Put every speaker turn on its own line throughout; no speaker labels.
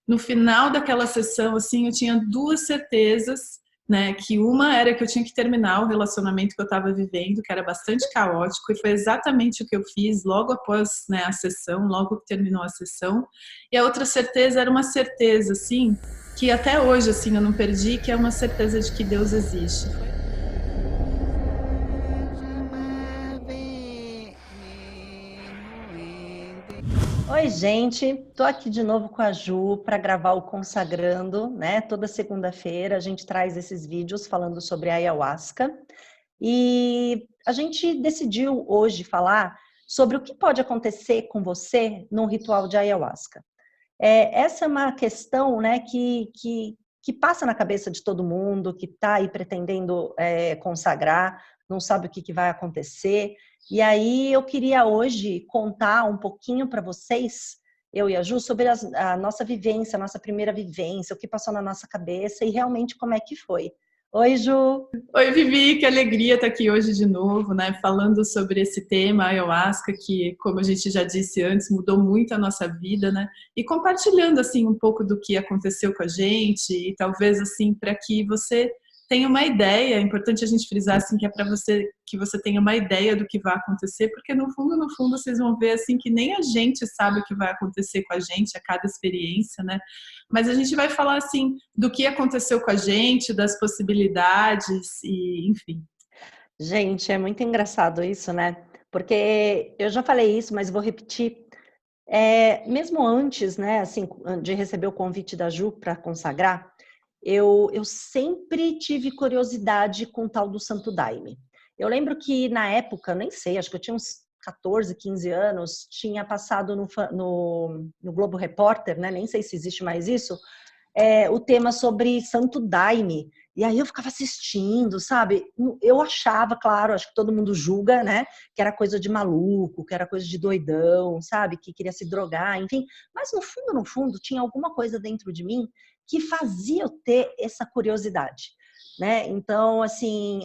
no final daquela sessão, assim, eu tinha duas certezas, né? Que uma era que eu tinha que terminar o relacionamento que eu estava vivendo, que era bastante caótico, e foi exatamente o que eu fiz logo após, né, a sessão, logo que terminou a sessão. E a outra certeza era uma certeza, assim, que até hoje, assim, eu não perdi, que é uma certeza de que Deus existe.
Oi, gente. Tô aqui de novo com a Ju para gravar o Consagrando, né? Toda segunda-feira a gente traz esses vídeos falando sobre a ayahuasca. E a gente decidiu hoje falar sobre o que pode acontecer com você num ritual de ayahuasca. Essa é uma questão, né, que passa na cabeça de todo mundo, que está aí pretendendo consagrar, não sabe o que vai acontecer. E aí eu queria hoje contar um pouquinho para vocês, eu e a Ju, sobre a nossa vivência, a nossa primeira vivência, o que passou na nossa cabeça e realmente como é que foi. Oi, Ju!
Oi, Vivi, que alegria estar aqui hoje de novo, né? Falando sobre esse tema, ayahuasca, que, como a gente já disse antes, mudou muito a nossa vida, né? E compartilhando, assim, um pouco do que aconteceu com a gente e talvez, assim, para que você tenha uma ideia, é importante a gente frisar, assim, que é para você, que você tenha uma ideia do que vai acontecer, porque no fundo, vocês vão ver, assim, que nem a gente sabe o que vai acontecer com a gente a cada experiência, né? Mas a gente vai falar assim do que aconteceu com a gente, das possibilidades e enfim.
Gente, é muito engraçado isso, né? Porque eu já falei isso, mas vou repetir. Mesmo antes, né, assim, de receber o convite da Ju para consagrar, eu sempre tive curiosidade com o tal do Santo Daime. Eu lembro que na época, nem sei, acho que eu tinha uns 14, 15 anos, tinha passado no Globo Repórter, né, nem sei se existe mais isso, o tema sobre Santo Daime. E aí eu ficava assistindo, sabe? Eu achava, claro, acho que todo mundo julga, né? Que era coisa de maluco, que era coisa de doidão, sabe? Que queria se drogar, enfim. Mas no fundo, tinha alguma coisa dentro de mim que fazia eu ter essa curiosidade, né? Então, assim,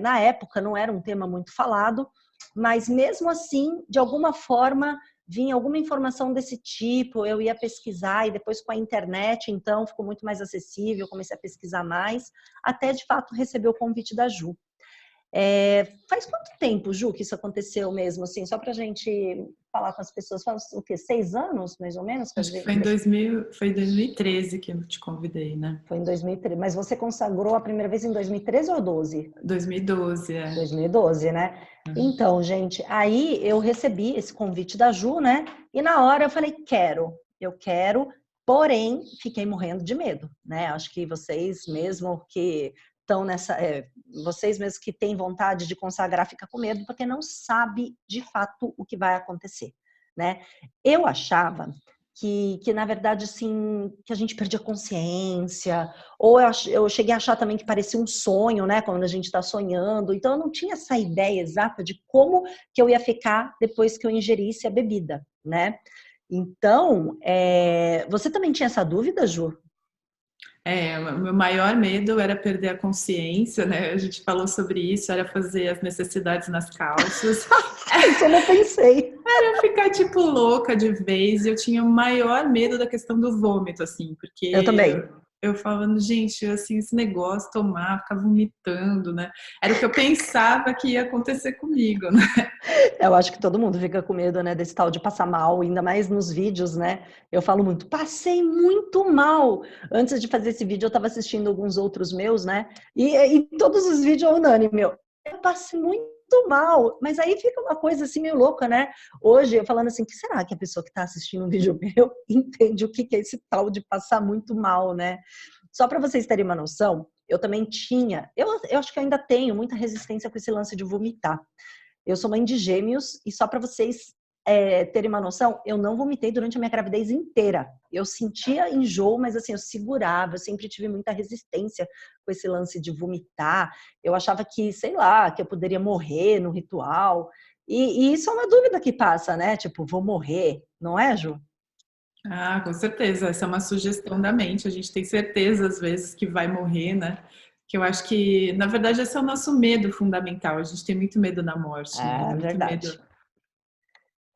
na época não era um tema muito falado, mas mesmo assim, de alguma forma, vinha alguma informação desse tipo, eu ia pesquisar e depois com a internet, então ficou muito mais acessível, comecei a pesquisar mais, até de fato receber o convite da Ju. Faz quanto tempo, Ju, que isso aconteceu mesmo, assim, só para a gente falar com as pessoas, faz o quê? 6 anos, mais ou menos?
Acho que foi em 2013 que eu te convidei, né?
Foi em 2013, mas você consagrou a primeira vez em 2013 ou 12?
2012, é.
2012, né? Então, gente, aí eu recebi esse convite da Ju, né? E na hora eu falei, eu quero, porém, fiquei morrendo de medo, né? Acho que vocês mesmo que estão vocês mesmos que têm vontade de consagrar, fica com medo, porque não sabe de fato o que vai acontecer, né? Eu achava que na verdade, assim, que a gente perdia consciência, ou eu cheguei a achar também que parecia um sonho, né, quando a gente está sonhando, então eu não tinha essa ideia exata de como que eu ia ficar depois que eu ingerisse a bebida, né? Então, você também tinha essa dúvida, Ju?
O meu maior medo era perder a consciência, né? A gente falou sobre isso, era fazer as necessidades nas calças.
Isso eu não pensei.
Era ficar, tipo, louca de vez. E eu tinha o maior medo da questão do vômito, assim,
Eu
porque
também.
eu falando, gente, assim, esse negócio, tomar, ficar vomitando, né? Era o que eu pensava que ia acontecer comigo, né?
Eu acho que todo mundo fica com medo, né, desse tal de passar mal, ainda mais nos vídeos, né? Eu falo muito, passei muito mal. Antes de fazer esse vídeo, eu estava assistindo alguns outros meus, né? E todos os vídeos é unânime, meu. Eu passei muito mal. Mas aí fica uma coisa assim meio louca, né? Hoje, eu falando assim, o que será que a pessoa que está assistindo um vídeo meu entende o que é esse tal de passar muito mal, né? Só para vocês terem uma noção, eu também tinha, eu acho que ainda tenho muita resistência com esse lance de vomitar. Eu sou mãe de gêmeos e só para vocês terem uma noção, eu não vomitei durante a minha gravidez inteira. Eu sentia enjoo, mas assim, eu segurava, eu sempre tive muita resistência com esse lance de vomitar. Eu achava que, sei lá, que eu poderia morrer no ritual. E isso é uma dúvida que passa, né? Tipo, vou morrer, não é, Ju?
Ah, com certeza. Essa é uma sugestão da mente. A gente tem certeza, às vezes, que vai morrer, né? Que eu acho que, na verdade, esse é o nosso medo fundamental. A gente tem muito medo da morte, né?
É
Muito
verdade.
medo.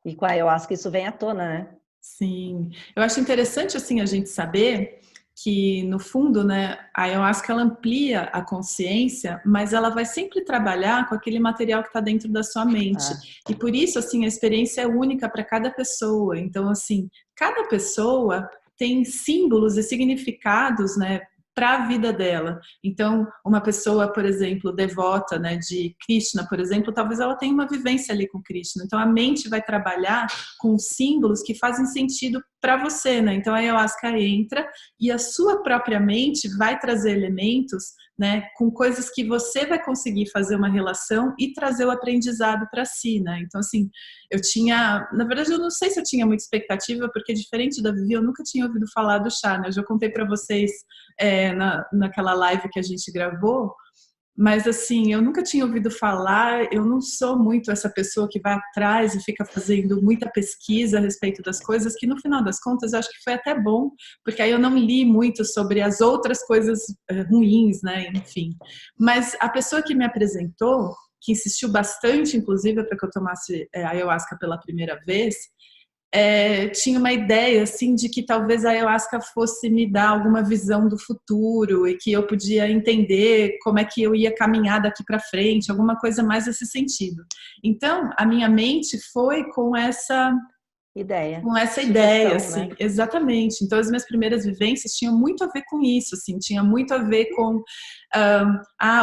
E com a ayahuasca isso vem à tona, né?
Sim, eu acho interessante assim a gente saber que no fundo, né, a ayahuasca ela amplia a consciência, mas ela vai sempre trabalhar com aquele material que está dentro da sua mente.
Ah,
E por isso assim a experiência é única para cada pessoa. Então assim, cada pessoa tem símbolos e significados, né, para a vida dela. Então, uma pessoa, por exemplo, devota, né, de Krishna, por exemplo, talvez ela tenha uma vivência ali com Krishna. Então, a mente vai trabalhar com símbolos que fazem sentido para você, né? Então a ayahuasca entra e a sua própria mente vai trazer elementos, né, com coisas que você vai conseguir fazer uma relação e trazer o aprendizado para si, né? Então assim, eu tinha, na verdade eu não sei se eu tinha muita expectativa, porque diferente da Vivi, eu nunca tinha ouvido falar do chá, né? Eu já contei para vocês naquela live que a gente gravou, mas assim, eu nunca tinha ouvido falar, eu não sou muito essa pessoa que vai atrás e fica fazendo muita pesquisa a respeito das coisas, que no final das contas eu acho que foi até bom, porque aí eu não li muito sobre as outras coisas ruins, né, enfim. Mas a pessoa que me apresentou, que insistiu bastante, inclusive, para que eu tomasse ayahuasca pela primeira vez, tinha uma ideia assim de que talvez a ayahuasca fosse me dar alguma visão do futuro e que eu podia entender como é que eu ia caminhar daqui para frente, alguma coisa mais nesse sentido. Então, a minha mente foi
ideia,
com essa ideia,
sugestão, né?
assim, exatamente. Então, as minhas primeiras vivências tinham muito a ver com isso, assim, tinha muito a ver com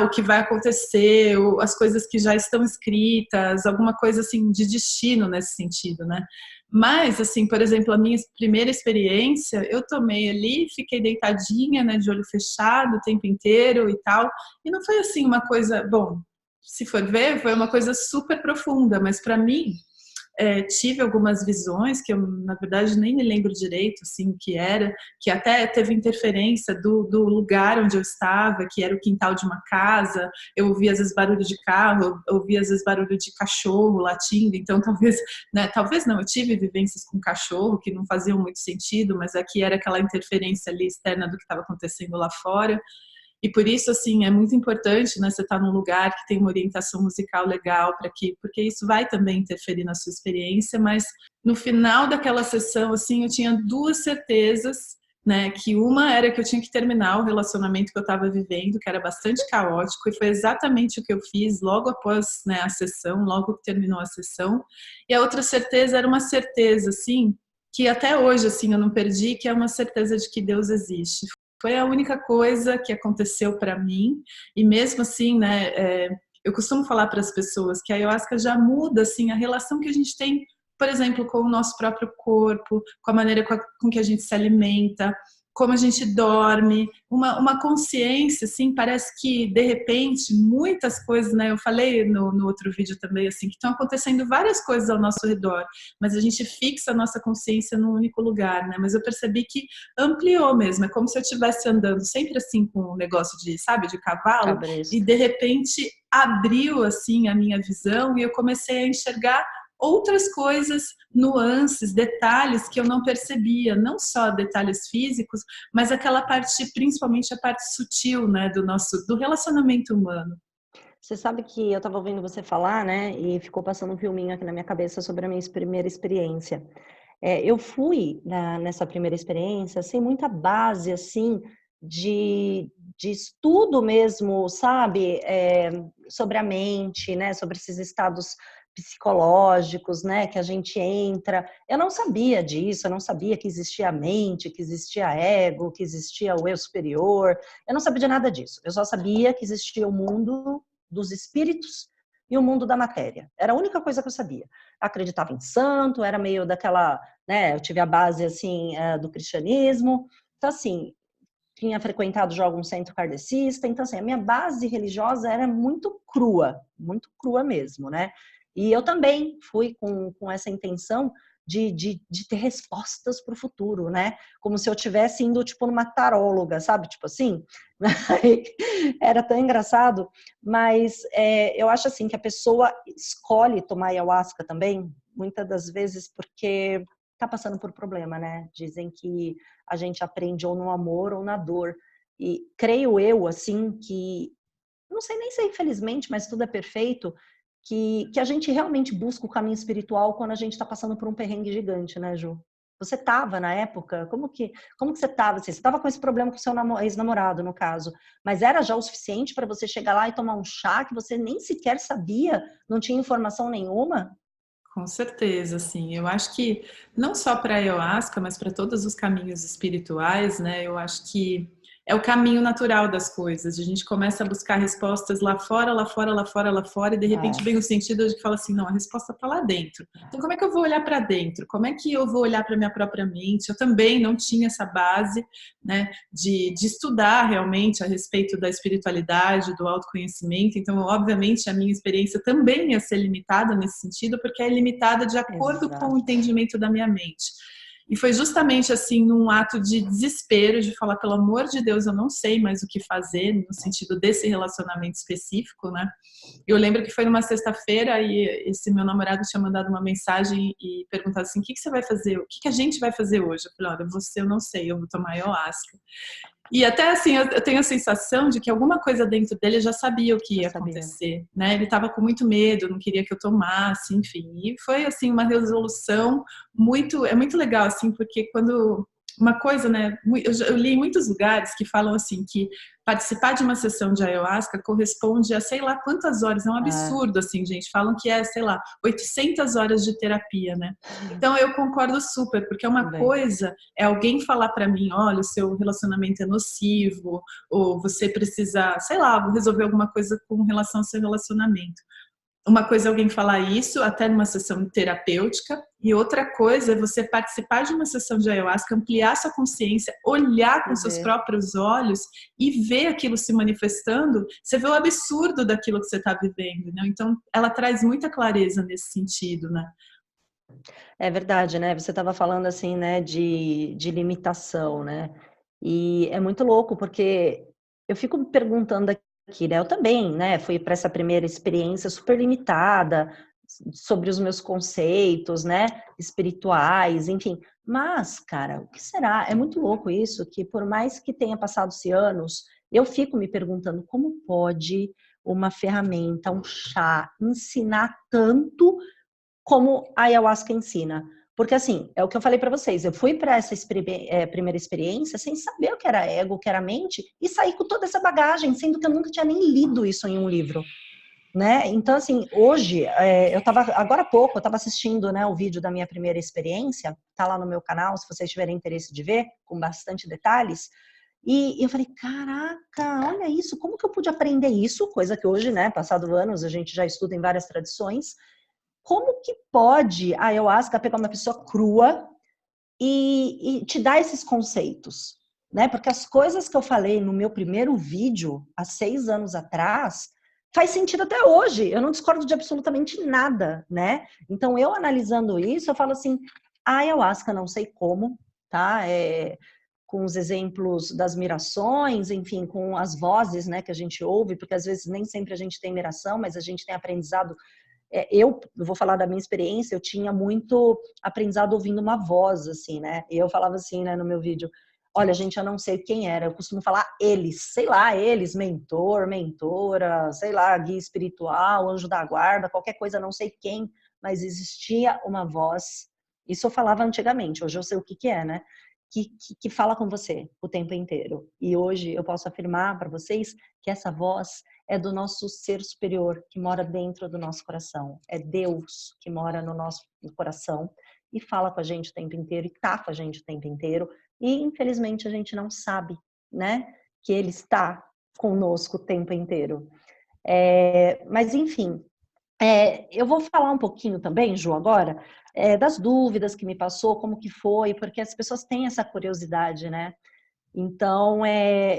o que vai acontecer, as coisas que já estão escritas, alguma coisa assim de destino nesse sentido, né? Mas, assim, por exemplo, a minha primeira experiência, eu tomei ali, fiquei deitadinha, né, de olho fechado o tempo inteiro e tal, e não foi assim uma coisa, bom, se for ver, foi uma coisa super profunda, mas para mim tive algumas visões que eu, na verdade, nem me lembro direito, assim, o que era, que até teve interferência do lugar onde eu estava, que era o quintal de uma casa, eu ouvia às vezes barulho de carro, eu ouvia às vezes barulho de cachorro latindo, então talvez, né, talvez não, eu tive vivências com cachorro que não faziam muito sentido, mas aqui era aquela interferência ali externa do que estava acontecendo lá fora, e por isso, assim, é muito importante, né, você estar num lugar que tem uma orientação musical legal para que, porque isso vai também interferir na sua experiência, mas no final daquela sessão, assim, eu tinha duas certezas, né, que uma era que eu tinha que terminar o relacionamento que eu estava vivendo, que era bastante caótico, e foi exatamente o que eu fiz logo após, né, a sessão, logo que terminou a sessão, e a outra certeza era uma certeza, assim, que até hoje, assim, eu não perdi, que é uma certeza de que Deus existe. Foi a única coisa que aconteceu para mim, e mesmo assim, né, eu costumo falar para as pessoas que a ayahuasca já muda assim a relação que a gente tem, por exemplo, com o nosso próprio corpo, com a maneira com que a gente se alimenta, como a gente dorme, uma consciência, assim, parece que de repente muitas coisas, né? Eu falei no outro vídeo também, assim, que estão acontecendo várias coisas ao nosso redor, mas a gente fixa a nossa consciência num único lugar, né? Mas eu percebi que ampliou mesmo, é como se eu estivesse andando sempre assim com um negócio de, sabe, de cavalo, e
Cabresto.
de repente abriu assim a minha visão e eu comecei a enxergar outras coisas, nuances, detalhes que eu não percebia, não só detalhes físicos, mas aquela parte, principalmente a parte sutil, né, do relacionamento humano.
Você sabe que eu estava ouvindo você falar, né, e ficou passando um filminho aqui na minha cabeça sobre a minha primeira experiência. Eu fui nessa primeira experiência sem muita base, assim, de estudo mesmo, sabe, sobre a mente, né, sobre esses estados psicológicos, né, que a gente entra. Eu não sabia disso, eu não sabia que existia a mente, que existia ego, que existia o eu superior. Eu não sabia de nada disso. Eu só sabia que existia o mundo dos espíritos e o mundo da matéria. Era a única coisa que eu sabia. Acreditava em santo, era meio daquela, né, eu tive a base, assim, do cristianismo. Então, assim, tinha frequentado já algum centro kardecista. Então, assim, a minha base religiosa era muito crua mesmo, né? E eu também fui com essa intenção de ter respostas para o futuro, né? Como se eu tivesse indo, tipo, numa taróloga, sabe? Tipo assim, era tão engraçado, mas eu acho assim que a pessoa escolhe tomar ayahuasca também, muitas das vezes porque tá passando por problema, né? Dizem que a gente aprende ou no amor ou na dor. E creio eu, assim, que não sei nem se é infelizmente, mas tudo é perfeito, que a gente realmente busca o caminho espiritual quando a gente está passando por um perrengue gigante, né, Ju? Você estava na época? Como que você estava? Assim, você estava com esse problema com o seu ex-namorado, no caso, mas era já o suficiente para você chegar lá e tomar um chá que você nem sequer sabia, não tinha informação nenhuma?
Com certeza, sim. Eu acho que não só para a ayahuasca, mas para todos os caminhos espirituais, né? Eu acho que é o caminho natural das coisas. A gente começa a buscar respostas lá fora, lá fora, lá fora, lá fora, e de repente
É,
vem o sentido de que fala assim, não, a resposta está lá dentro. Então, como é que eu vou olhar para dentro? Como é que eu vou olhar para minha própria mente? Eu também não tinha essa base, né, de estudar realmente a respeito da espiritualidade, do autoconhecimento. Então, obviamente, a minha experiência também ia ser limitada nesse sentido, porque é limitada de acordo com o
exato.
entendimento da minha mente. E foi justamente assim, num ato de desespero, de falar, pelo amor de Deus, eu não sei mais o que fazer, no sentido desse relacionamento específico, né? Eu lembro que foi numa sexta-feira e esse meu namorado tinha mandado uma mensagem e perguntado assim, o que que você vai fazer? O que que a gente vai fazer hoje? Eu falei, olha, você eu não sei, eu vou tomar ayahuasca. E até assim, eu tenho a sensação de que alguma coisa dentro dele já sabia o que
Já
ia
sabia.
acontecer, né? Ele estava com muito medo, não queria que eu tomasse, enfim. E foi assim uma resolução é muito legal assim, porque quando uma coisa, né? Eu li em muitos lugares que falam assim que participar de uma sessão de ayahuasca corresponde a sei lá quantas horas, é um
É,
absurdo assim, gente. Falam que é, sei lá, 800 horas de terapia, né? Então eu concordo super, porque uma
também.
coisa é alguém falar para mim, olha, o seu relacionamento é nocivo, ou você precisa, sei lá, resolver alguma coisa com relação ao seu relacionamento. Uma coisa é alguém falar isso, até numa sessão terapêutica, e outra coisa é você participar de uma sessão de ayahuasca, ampliar sua consciência, olhar com
E
seus
ver.
próprios olhos e ver aquilo se manifestando. Você vê o absurdo daquilo que você está vivendo, né? Então, ela traz muita clareza nesse sentido, né?
É verdade, né? Você estava falando assim, né, de limitação, né? E é muito louco, porque eu fico me perguntando aqui, né? Eu também, né, fui para essa primeira experiência super limitada sobre os meus conceitos, né, espirituais, enfim. Mas, cara, o que será? É muito louco isso, que por mais que tenha passado-se anos, eu fico me perguntando como pode uma ferramenta, um chá, ensinar tanto como a ayahuasca ensina. Porque, assim, é o que eu falei para vocês, eu fui para essa primeira experiência sem saber o que era ego, o que era mente, e saí com toda essa bagagem, sendo que eu nunca tinha nem lido isso em um livro, né? Então, assim, hoje, eu estava, agora há pouco, eu estava assistindo, né, o vídeo da minha primeira experiência, tá lá no meu canal, se vocês tiverem interesse de ver, com bastante detalhes, e eu falei, caraca, olha isso, como que eu pude aprender isso? Coisa que hoje, né, passado anos, a gente já estuda em várias tradições, como que pode a ayahuasca pegar uma pessoa crua e te dar esses conceitos? Né? Porque as coisas que eu falei no meu primeiro vídeo, há 6 anos atrás, faz sentido até hoje. Eu não discordo de absolutamente nada, né? Então, eu analisando isso, eu falo assim, a ayahuasca, não sei como, tá? Com os exemplos das mirações, enfim, com as vozes, né, que a gente ouve, porque às vezes nem sempre a gente tem miração, mas a gente tem aprendizado eu vou falar da minha experiência, eu tinha muito aprendizado ouvindo uma voz, assim, né? E eu falava assim, né, no meu vídeo, olha, gente, eu não sei quem era, eu costumo falar eles, sei lá, eles, mentor, mentora, sei lá, guia espiritual, anjo da guarda, qualquer coisa, não sei quem, mas existia uma voz, isso eu falava antigamente, hoje eu sei o que que é, né? Que fala com você o tempo inteiro. E hoje eu posso afirmar para vocês que essa voz é do nosso ser superior, que mora dentro do nosso coração. É Deus que mora no nosso coração e fala com a gente o tempo inteiro e tá com a gente o tempo inteiro. E infelizmente a gente não sabe, né, que Ele está conosco o tempo inteiro. Mas enfim, eu vou falar um pouquinho também, Ju, agora, das dúvidas que me passou, como que foi, porque as pessoas têm essa curiosidade, né? Então,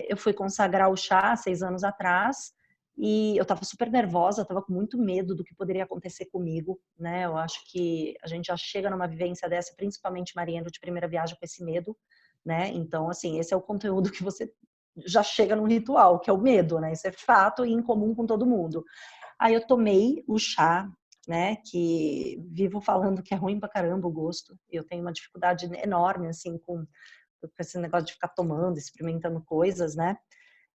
eu fui consagrar o chá 6 anos atrás e eu estava super nervosa, estava com muito medo do que poderia acontecer comigo, né? Eu acho que a gente já chega numa vivência dessa, principalmente marinheiro de primeira viagem, com esse medo, né? Então, assim, esse é o conteúdo que você já chega no ritual, que é o medo, né? Isso é fato e em comum com todo mundo. Aí eu tomei o chá, né? Que vivo falando que é ruim pra caramba o gosto. Eu tenho uma dificuldade enorme, assim, com esse negócio de ficar tomando, experimentando coisas, né?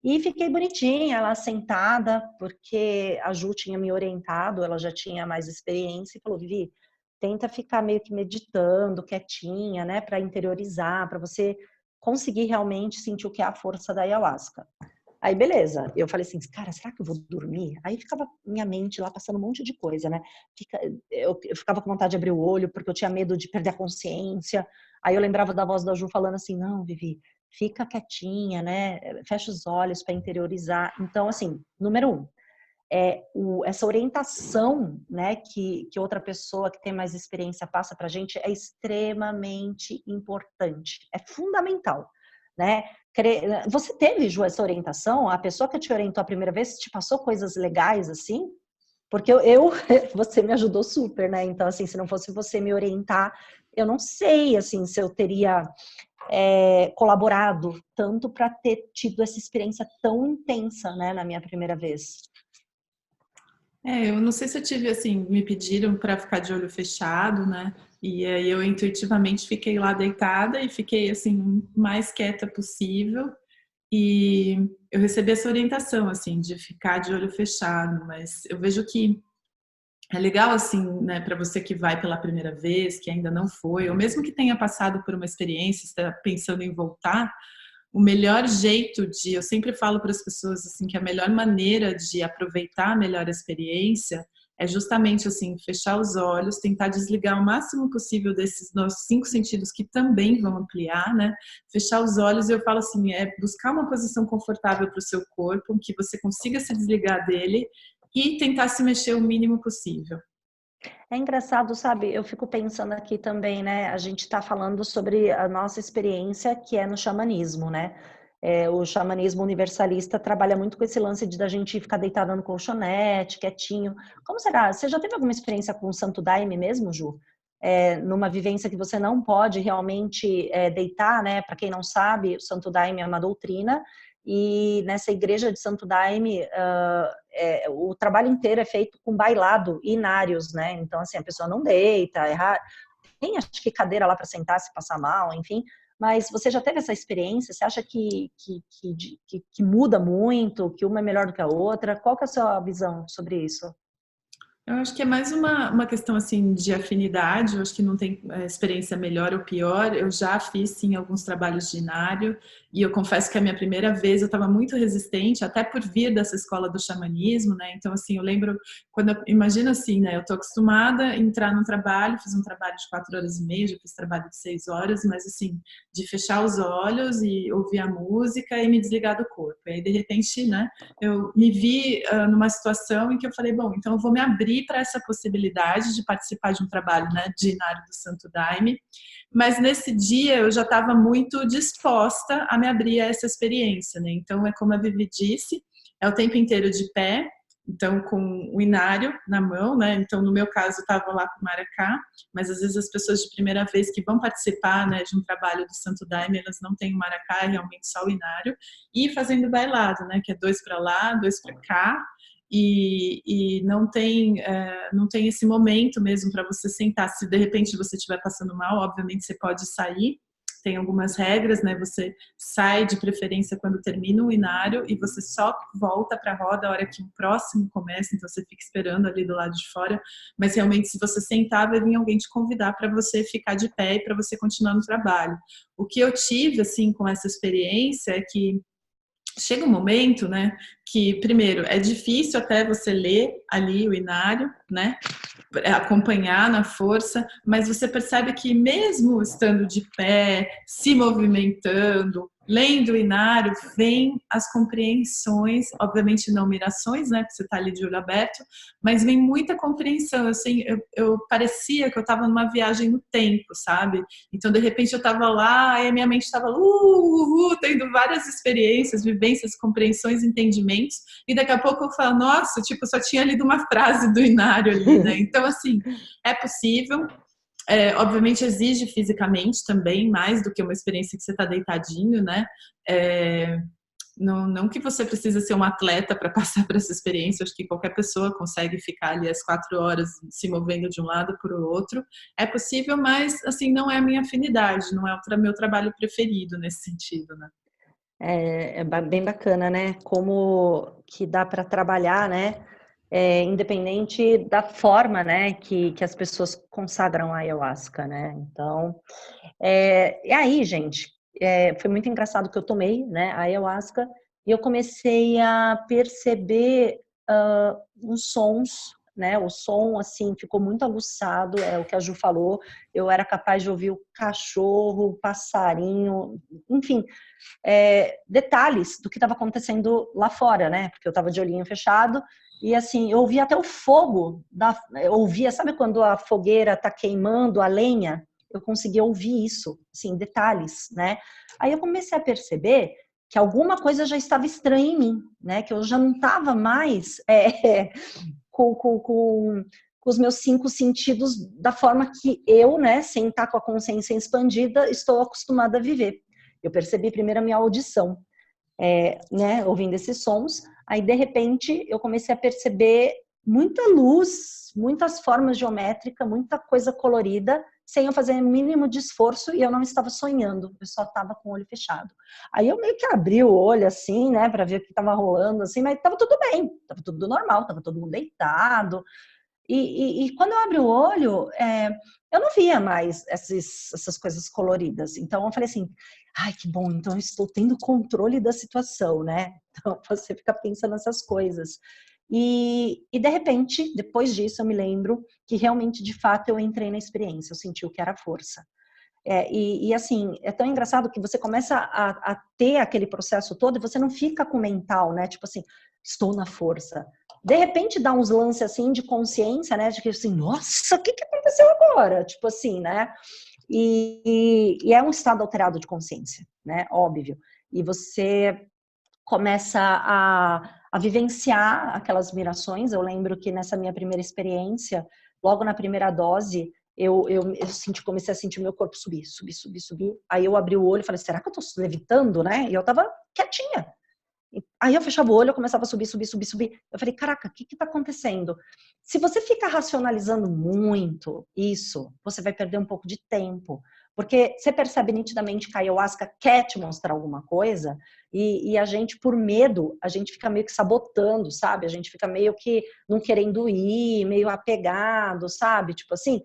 E fiquei bonitinha lá sentada, porque a Ju tinha me orientado, ela já tinha mais experiência e falou, Vivi, tenta ficar meio que meditando, quietinha, né, para interiorizar, para você conseguir realmente sentir o que é a força da ayahuasca. Aí, beleza. Eu falei assim, cara, será que eu vou dormir? Aí ficava minha mente lá passando um monte de coisa, né? Eu ficava com vontade de abrir o olho, porque eu tinha medo de perder a consciência. Aí eu lembrava da voz da Ju falando assim, não, Vivi, fica quietinha, né? Fecha os olhos para interiorizar. Então, assim, número um, essa orientação, né, que outra pessoa que tem mais experiência passa para a gente é extremamente importante, é fundamental, né? Você teve, Ju, essa orientação? A pessoa que te orientou a primeira vez te passou coisas legais assim? Porque você me ajudou super, né? Então, assim, se não fosse você me orientar, eu não sei, assim, se eu teria colaborado tanto para ter tido essa experiência tão intensa, né, na minha primeira vez.
Eu não sei se eu tive assim, me pediram para ficar de olho fechado, né? E aí eu intuitivamente fiquei lá deitada e fiquei assim mais quieta possível. E eu recebi essa orientação assim de ficar de olho fechado, mas eu vejo que é legal assim, né, para você que vai pela primeira vez, que ainda não foi, ou mesmo que tenha passado por uma experiência, está pensando em voltar, o melhor jeito de, eu sempre falo para as pessoas assim que a melhor maneira de aproveitar a melhor experiência é justamente assim, fechar os olhos, tentar desligar o máximo possível desses nossos 5 sentidos que também vão ampliar, né? Fechar os olhos e eu falo assim, buscar uma posição confortável para o seu corpo, que você consiga se desligar dele e tentar se mexer o mínimo possível.
É engraçado, sabe? Eu fico pensando aqui também, né? A gente está falando sobre a nossa experiência que é no xamanismo, né? O xamanismo universalista trabalha muito com esse lance de da gente ficar deitado no colchonete, quietinho. Como será? Você já teve alguma experiência com o Santo Daime mesmo, Ju? Numa vivência que você não pode realmente deitar, né? Para quem não sabe, o Santo Daime é uma doutrina e nessa igreja de Santo Daime, o trabalho inteiro é feito com bailado e inários, né? Então, assim, a pessoa não deita, tem acho que cadeira lá para sentar se passar mal, enfim. Mas você já teve essa experiência? Você acha que muda muito, que uma é melhor do que a outra? Qual que é a sua visão sobre isso?
Eu acho que é mais uma questão assim de afinidade, eu acho que não tem experiência melhor ou pior. Eu já fiz sim alguns trabalhos de inário e eu confesso que a minha primeira vez eu estava muito resistente, até por vir dessa escola do xamanismo, né? Então assim, eu lembro quando imagina assim, né? Eu tô acostumada a entrar no trabalho, fiz um trabalho de 4 horas e meia, já fiz trabalho de 6 horas, mas assim, de fechar os olhos e ouvir a música e me desligar do corpo. E aí de repente, né? Eu me vi numa situação em que eu falei, bom, então eu vou me abrir para essa possibilidade de participar de um trabalho, né, de Inário do Santo Daime, mas nesse dia eu já estava muito disposta a me abrir a essa experiência, né? Então é como a Vivi disse, é o tempo inteiro de pé, então com o inário na mão, né? Então no meu caso eu estava lá com o maracá, mas às vezes as pessoas de primeira vez que vão participar, né, de um trabalho do Santo Daime, elas não têm o maracá, é realmente só o inário, e fazendo bailado, né, que é 2 para lá, 2 para cá, e não tem esse momento mesmo para você sentar. Se de repente você estiver passando mal, obviamente você pode sair. Tem algumas regras, né? Você sai de preferência quando termina o inário e você só volta para a roda a hora que o próximo começa, então você fica esperando ali do lado de fora. Mas realmente, se você sentar, vai vir alguém te convidar para você ficar de pé e para você continuar no trabalho. O que eu tive, assim, com essa experiência é que chega um momento, né, que primeiro é difícil até você ler ali o inário, né, acompanhar na força, mas você percebe que mesmo estando de pé, se movimentando, lendo o inário, vem as compreensões, obviamente não mirações, né, porque você está ali de olho aberto, mas vem muita compreensão, assim, eu parecia que eu estava numa viagem no tempo, sabe? Então, de repente, eu estava lá e a minha mente estava tendo várias experiências, vivências, compreensões, entendimentos, e daqui a pouco eu falo, nossa, tipo, eu só tinha lido uma frase do inário ali, né? Então, assim, é possível. Obviamente exige fisicamente também, mais do que uma experiência que você está deitadinho, né? Não que você precisa ser um atleta para passar por essa experiência, acho que qualquer pessoa consegue ficar ali as 4 horas se movendo de um lado para o outro. É possível, mas assim, não é a minha afinidade, não é o meu trabalho preferido nesse sentido, né?
Bem bacana, né? Como que dá para trabalhar, né? independente da forma, né, que as pessoas consagram a ayahuasca, né? Então, e aí, gente, foi muito engraçado que eu tomei, né, a ayahuasca e eu comecei a perceber uns sons, né? O som, assim, ficou muito aguçado, é o que a Ju falou. Eu era capaz de ouvir o cachorro, o passarinho, enfim, detalhes do que estava acontecendo lá fora, né? Porque eu estava de olhinho fechado e, assim, eu ouvia até o fogo, eu ouvia, sabe quando a fogueira está queimando a lenha? Eu conseguia ouvir isso, assim, detalhes, né? Aí eu comecei a perceber que alguma coisa já estava estranha em mim, né? Que eu já não estava mais com os meus 5 sentidos da forma que eu, né, sem estar com a consciência expandida, estou acostumada a viver. Eu percebi primeiro a minha audição, né, ouvindo esses sons, aí de repente eu comecei a perceber muita luz, muitas formas geométricas, muita coisa colorida, sem eu fazer o mínimo de esforço, e eu não estava sonhando, eu só estava com o olho fechado. Aí eu meio que abri o olho assim, né, para ver o que estava rolando, assim, mas estava tudo bem, estava tudo normal, estava todo mundo deitado. E quando eu abri o olho, eu não via mais essas coisas coloridas. Então eu falei assim, ai, que bom, então eu estou tendo controle da situação, né? Então você fica pensando nessas coisas. E de repente, depois disso, eu me lembro que realmente, de fato, eu entrei na experiência, eu senti o que era força. Assim, é tão engraçado que você começa a ter aquele processo todo e você não fica com o mental, né? Tipo assim, estou na força. De repente dá uns lances assim de consciência, né? De que assim, nossa, o que aconteceu agora? Tipo assim, né? E é um estado alterado de consciência, né? Óbvio. E você começa a vivenciar aquelas mirações. Eu lembro que nessa minha primeira experiência, logo na primeira dose, comecei a sentir o meu corpo subir, subir, subir, subir. Aí eu abri o olho e falei, será que eu tô levitando, né? E eu tava quietinha. Aí eu fechava o olho, eu começava a subir, subir, subir, subir. Eu falei, caraca, o que tá acontecendo? Se você fica racionalizando muito isso, você vai perder um pouco de tempo. Porque você percebe nitidamente que a ayahuasca quer te mostrar alguma coisa e a gente, por medo, a gente fica meio que sabotando, sabe? A gente fica meio que não querendo ir, meio apegado, sabe? Tipo assim,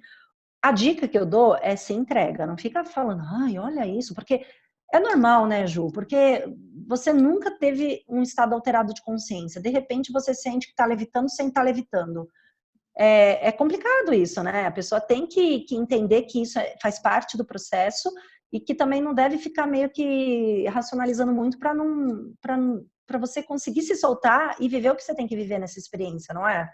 a dica que eu dou é se entrega, não fica falando, ai, olha isso, porque é normal, né, Ju? Porque você nunca teve um estado alterado de consciência. De repente você sente que está levitando sem estar levitando. É complicado isso, né? A pessoa tem que entender que isso faz parte do processo e que também não deve ficar meio que racionalizando muito para você conseguir se soltar e viver o que você tem que viver nessa experiência, não é?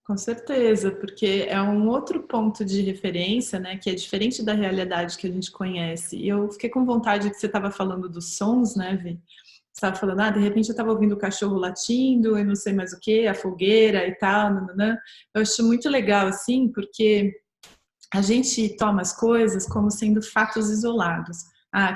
Com certeza, porque é um outro ponto de referência, né, que é diferente da realidade que a gente conhece. E eu fiquei com vontade que você estava falando dos sons, né, Vi? Você estava falando, de repente eu estava ouvindo o cachorro latindo e não sei mais o que, a fogueira e tal, nananã. Eu acho muito legal, assim, porque a gente toma as coisas como sendo fatos isolados.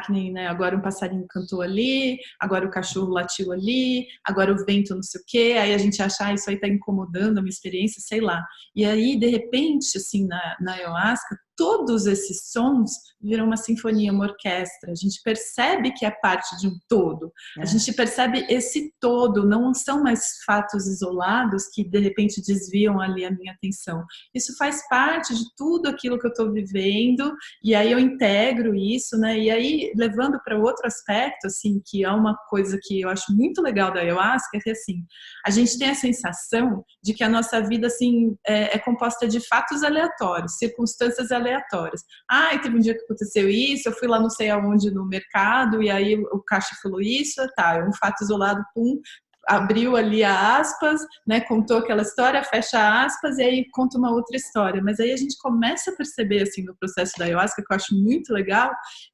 Que nem, né, agora um passarinho cantou ali, agora o cachorro latiu ali, agora o vento não sei o quê, aí a gente acha, isso aí tá incomodando a minha experiência, sei lá. E aí, de repente, assim, na ayahuasca, todos esses sons viram uma sinfonia, uma orquestra. A gente percebe que é parte de um todo. A gente percebe esse todo, não são mais fatos isolados que, de repente, desviam ali a minha atenção. Isso faz parte de tudo aquilo que eu estou vivendo, e aí eu integro isso, né? E aí, levando para outro aspecto, assim, que é uma coisa que eu acho muito legal da ayahuasca, é que, assim, a gente tem a sensação de que a nossa vida, assim, é composta de fatos aleatórios, circunstâncias aleatórias. Teve um dia que aconteceu isso, eu fui lá não sei aonde no mercado, e aí o caixa falou isso, tá, é um fato isolado, pum, abriu ali a aspas, né, contou aquela história, fecha aspas, e aí conta uma outra história. Mas aí a gente começa a perceber, assim, no processo da ayahuasca, que eu acho muito legal,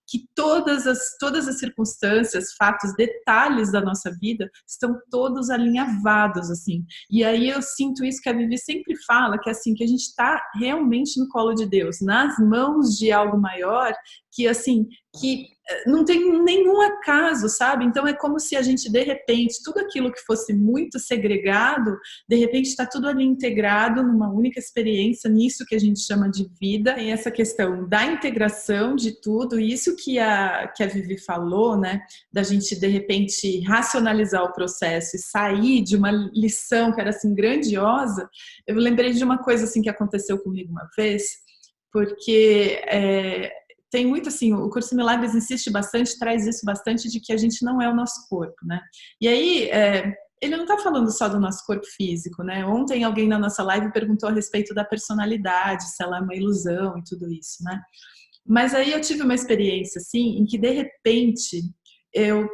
que todas as circunstâncias, fatos, detalhes da nossa vida estão todos alinhavados, assim. E aí eu sinto isso que a Vivi sempre fala, que é assim, que a gente está realmente no colo de Deus, nas mãos de algo maior, que assim, que não tem nenhum acaso, sabe? Então é como se a gente, de repente, tudo aquilo que fosse muito segregado, de repente está tudo ali integrado numa única experiência, nisso que a gente chama de vida. Tem essa questão da integração de tudo, e isso que a Vivi falou, né, da gente de repente racionalizar o processo e sair de uma lição que era assim grandiosa, eu lembrei de uma coisa assim que aconteceu comigo uma vez, porque tem muito assim, o Curso de Milagres insiste bastante, traz isso bastante de que a gente não é o nosso corpo, né? E aí, ele não está falando só do nosso corpo físico, né? Ontem alguém na nossa live perguntou a respeito da personalidade, se ela é uma ilusão e tudo isso, né? Mas aí eu tive uma experiência assim, em que de repente,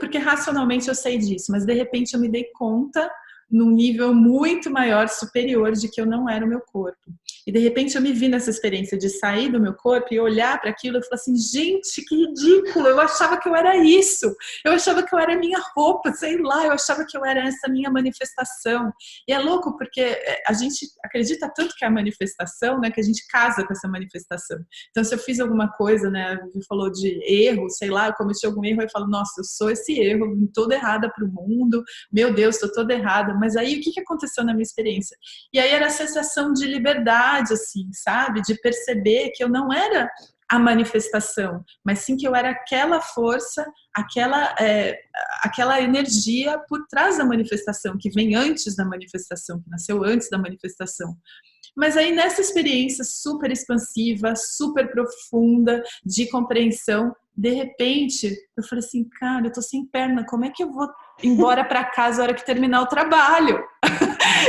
porque racionalmente eu sei disso, mas de repente eu me dei conta num nível muito maior, superior, de que eu não era o meu corpo. E de repente eu me vi nessa experiência de sair do meu corpo e olhar para aquilo e falar assim, gente, que ridículo, eu achava que eu era isso, eu achava que eu era minha roupa, sei lá, eu achava que eu era essa minha manifestação. E é louco porque a gente acredita tanto que é a manifestação, né, que a gente casa com essa manifestação. Então se eu fiz alguma coisa, né, a Vivi falou de erro, sei lá, eu cometi algum erro, eu falo, nossa, eu sou esse erro, vim toda errada para o mundo, meu Deus, estou toda errada. Mas aí o que aconteceu na minha experiência? E aí era a sensação de liberdade, assim, sabe? De perceber que eu não era a manifestação, mas sim que eu era aquela força, aquela energia por trás da manifestação, que vem antes da manifestação, que nasceu antes da manifestação. Mas aí nessa experiência super expansiva, super profunda, de compreensão, de repente, eu falei assim, cara, eu tô sem perna, como é que eu vou embora para casa na hora que terminar o trabalho?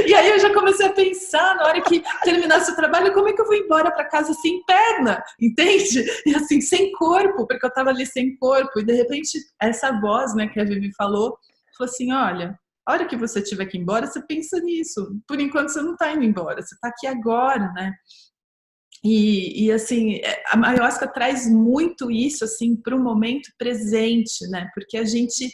E aí eu já comecei a pensar, na hora que terminasse o trabalho, como é que eu vou embora para casa sem perna, entende? E assim, sem corpo, porque eu estava ali sem corpo. E de repente, essa voz, né, que a Vivi falou assim, olha, a hora que você tiver que ir embora, você pensa nisso. Por enquanto você não está indo embora, você está aqui agora, né? E assim, a ayahuasca traz muito isso assim para o momento presente, né? Porque a gente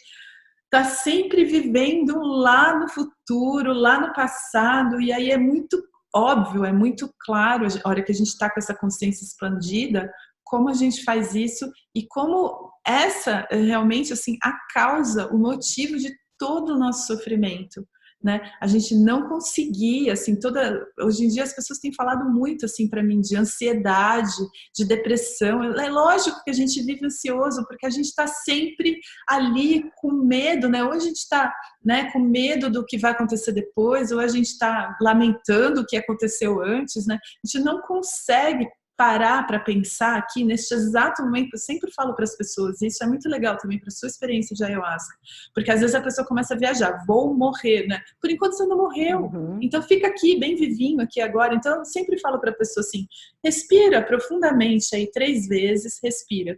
está sempre vivendo lá no futuro, lá no passado, e aí é muito óbvio, é muito claro, a hora que a gente está com essa consciência expandida, como a gente faz isso e como essa realmente assim a causa, o motivo de todo o nosso sofrimento. Né? A gente não conseguia, assim, hoje em dia as pessoas têm falado muito, assim, para mim, de ansiedade, de depressão. É lógico que a gente vive ansioso, porque a gente está sempre ali com medo, né? Ou a gente está, né, com medo do que vai acontecer depois, ou a gente está lamentando o que aconteceu antes, né? A gente não consegue parar para pensar aqui neste exato momento. Eu sempre falo para as pessoas, e isso é muito legal também para a sua experiência de ayahuasca, porque às vezes a pessoa começa a viajar, vou morrer, né? Por enquanto você não morreu, então fica aqui bem vivinho aqui agora. Então eu sempre falo para a pessoa assim, respira profundamente aí 3 vezes, respira,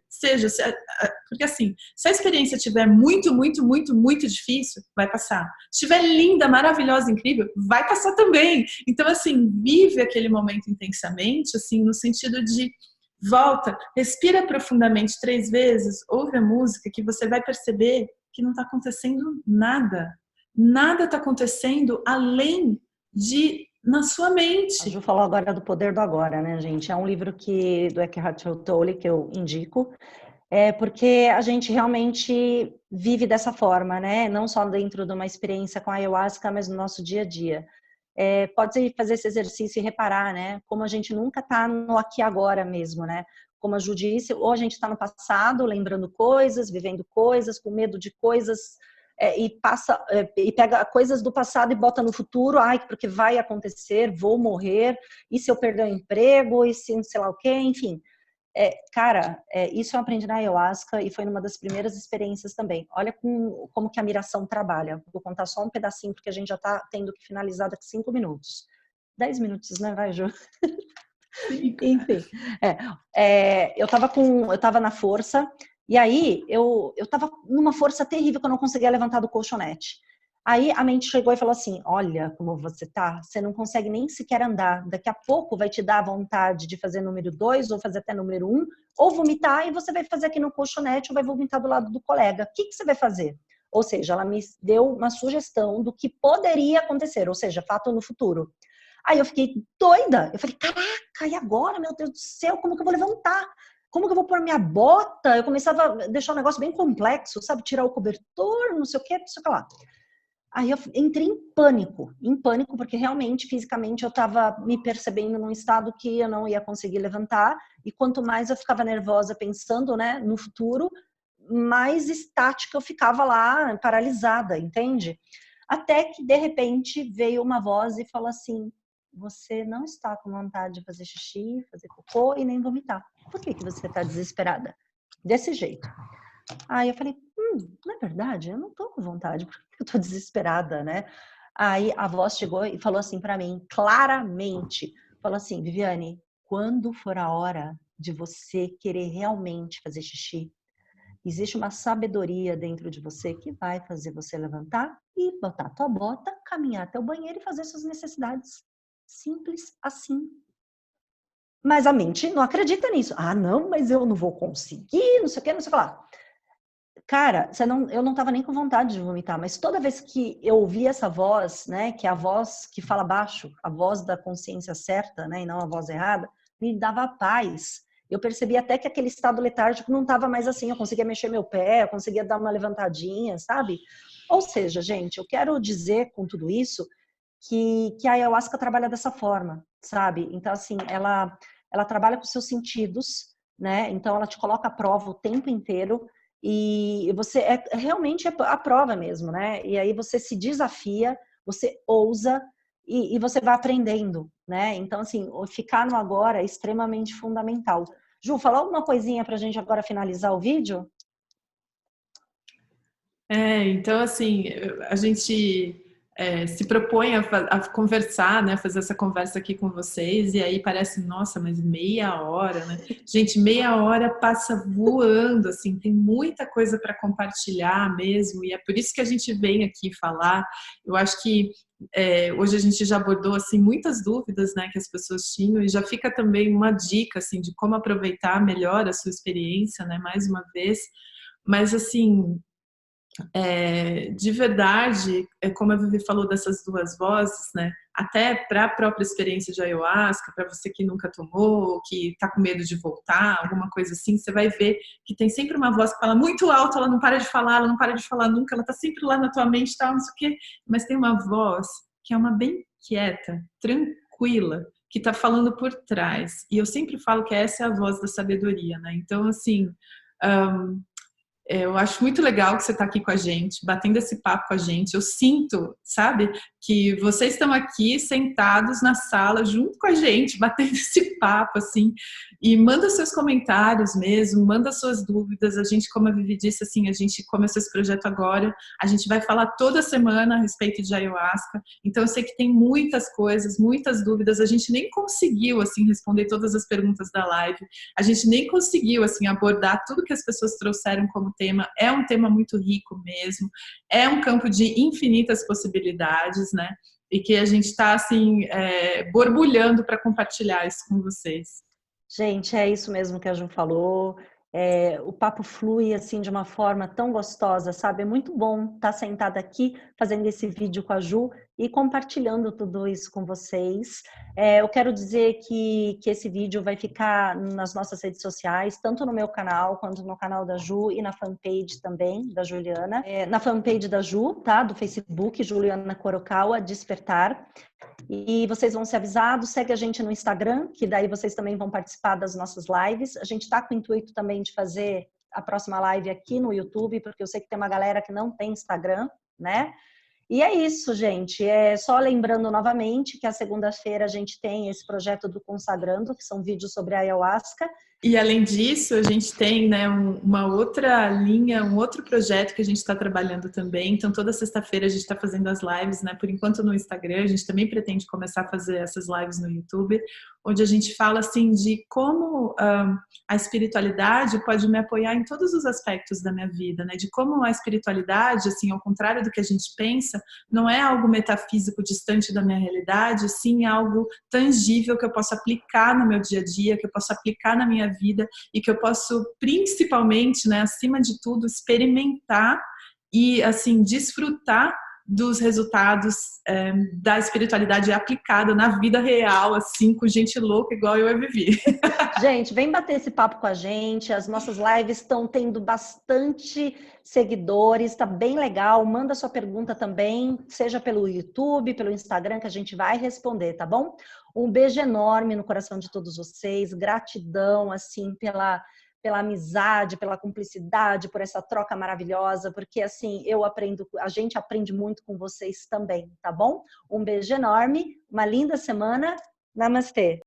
porque assim, se a experiência estiver muito, muito, muito, muito difícil, vai passar. Se estiver linda, maravilhosa, incrível, vai passar também. Então assim, vive aquele momento intensamente, assim, no sentido de volta, respira profundamente 3 vezes, ouve a música, que você vai perceber que não está acontecendo nada. Nada está acontecendo além de na sua mente.
A Ju falou agora do Poder do Agora, né, gente? É um livro do Eckhart Tolle que eu indico, porque a gente realmente vive dessa forma, né? Não só dentro de uma experiência com a ayahuasca, mas no nosso dia a dia. Pode fazer esse exercício e reparar, né? Como a gente nunca está no aqui e agora mesmo, né? Como a Ju disse, ou a gente está no passado, lembrando coisas, vivendo coisas, com medo de coisas, e pega coisas do passado e bota no futuro, porque vai acontecer, vou morrer, e se eu perder o emprego, e se não sei lá o quê, enfim. Isso eu aprendi na ayahuasca e foi uma das primeiras experiências também. Olha como que a miração trabalha. Vou contar só um pedacinho, porque a gente já está tendo que finalizar daqui 5 minutos. 10 minutos, né? Vai, Ju? Enfim. Eu estava na força, e aí eu estava numa força terrível que eu não conseguia levantar do colchonete. Aí a mente chegou e falou assim, olha como você tá, você não consegue nem sequer andar, daqui a pouco vai te dar vontade de fazer número 2 ou fazer até número 1, ou vomitar e você vai fazer aqui no colchonete ou vai vomitar do lado do colega. O que você vai fazer? Ou seja, ela me deu uma sugestão do que poderia acontecer, ou seja, fato no futuro. Aí eu fiquei doida, eu falei, caraca, e agora, meu Deus do céu, como que eu vou levantar? Como que eu vou pôr minha bota? Eu começava a deixar um negócio bem complexo, sabe? Tirar o cobertor, não sei o que lá. Aí eu entrei em pânico, porque realmente, fisicamente, eu estava me percebendo num estado que eu não ia conseguir levantar, e quanto mais eu ficava nervosa pensando, né, no futuro, mais estática eu ficava lá, paralisada, entende? Até que, de repente, veio uma voz e falou assim, você não está com vontade de fazer xixi, fazer cocô e nem vomitar. Por que você está desesperada? Desse jeito. Aí eu falei, na verdade, eu não tô com vontade, porque eu tô desesperada, né? Aí a voz chegou e falou assim para mim, claramente, falou assim, Viviane, quando for a hora de você querer realmente fazer xixi, existe uma sabedoria dentro de você que vai fazer você levantar e botar a tua bota, caminhar até o banheiro e fazer suas necessidades. Simples assim. Mas a mente não acredita nisso. Ah, não, mas eu não vou conseguir, não sei o que, não sei o que lá. Cara, eu não estava nem com vontade de vomitar, mas toda vez que eu ouvi essa voz, né, que é a voz que fala baixo, a voz da consciência certa, né, e não a voz errada, me dava paz. Eu percebi até que aquele estado letárgico não estava mais assim, eu conseguia mexer meu pé, eu conseguia dar uma levantadinha, sabe? Ou seja, gente, eu quero dizer com tudo isso que a ayahuasca trabalha dessa forma, sabe? Então, assim, ela trabalha com seus sentidos, né? Então, ela te coloca à prova o tempo inteiro e você realmente a prova mesmo, né? E aí você se desafia, você ousa e você vai aprendendo, né? Então, assim, ficar no agora é extremamente fundamental. Ju, fala alguma coisinha pra gente agora finalizar o vídeo?
Então assim, a gente se propõe a conversar, né, fazer essa conversa aqui com vocês, e aí parece, nossa, mas meia hora, né? Gente, meia hora passa voando, assim, tem muita coisa para compartilhar mesmo, e é por isso que a gente vem aqui falar. Eu acho que hoje a gente já abordou, assim, muitas dúvidas, né, que as pessoas tinham, e já fica também uma dica, assim, de como aproveitar melhor a sua experiência, né, mais uma vez. Mas, assim, de verdade, como a Vivi falou dessas duas vozes, né? Até para a própria experiência de ayahuasca, para você que nunca tomou, que está com medo de voltar, alguma coisa assim, você vai ver que tem sempre uma voz que fala muito alto, ela não para de falar, ela não para de falar nunca, ela está sempre lá na tua mente, tal, não sei o quê, mas tem uma voz que é uma bem quieta, tranquila, que está falando por trás. E eu sempre falo que essa é a voz da sabedoria, né? Então, assim, eu acho muito legal que você está aqui com a gente, batendo esse papo com a gente. Eu sinto, sabe, que vocês estão aqui sentados na sala junto com a gente, batendo esse papo, assim. E manda seus comentários mesmo, manda suas dúvidas. A gente, como a Vivi disse, assim, a gente começou esse projeto agora. A gente vai falar toda semana a respeito de ayahuasca. Então, eu sei que tem muitas coisas, muitas dúvidas. A gente nem conseguiu, assim, responder todas as perguntas da live. A gente nem conseguiu, assim, abordar tudo que as pessoas trouxeram como tema. É um tema muito rico mesmo, é um campo de infinitas possibilidades, né? E que a gente está, assim, borbulhando para compartilhar isso com vocês.
Gente, é isso mesmo que a Ju falou. O papo flui assim de uma forma tão gostosa, sabe? É muito bom estar sentada aqui fazendo esse vídeo com a Ju e compartilhando tudo isso com vocês. Eu quero dizer que esse vídeo vai ficar nas nossas redes sociais, tanto no meu canal quanto no canal da Ju e na fanpage também da Juliana. Na fanpage da Ju, tá? Do Facebook, Juliana Corocaua Despertar. E vocês vão ser avisados, segue a gente no Instagram, que daí vocês também vão participar das nossas lives. A gente está com o intuito também de fazer a próxima live aqui no YouTube, porque eu sei que tem uma galera que não tem Instagram, né? E é isso, gente. Só lembrando novamente que a segunda-feira a gente tem esse projeto do Consagrando, que são vídeos sobre a ayahuasca.
E além disso, a gente tem, né, uma outra linha, um outro projeto que a gente está trabalhando também. Então, toda sexta-feira a gente está fazendo as lives, né? Por enquanto no Instagram, a gente também pretende começar a fazer essas lives no YouTube, onde a gente fala assim de como a espiritualidade pode me apoiar em todos os aspectos da minha vida, né? De como a espiritualidade, assim, ao contrário do que a gente pensa, não é algo metafísico distante da minha realidade, sim algo tangível que eu posso aplicar no meu dia a dia, que eu posso aplicar na minha vida e que eu posso principalmente, né, acima de tudo, experimentar e assim desfrutar dos resultados da espiritualidade aplicada na vida real, assim, com gente louca igual eu e a Vivi.
Gente, vem bater esse papo com a gente. As nossas lives estão tendo bastante seguidores, está bem legal. Manda sua pergunta também, seja pelo YouTube, pelo Instagram, que a gente vai responder, tá bom? Um beijo enorme no coração de todos vocês. Gratidão, assim, pela amizade, pela cumplicidade, por essa troca maravilhosa, porque assim, a gente aprende muito com vocês também, tá bom? Um beijo enorme, uma linda semana. Namastê!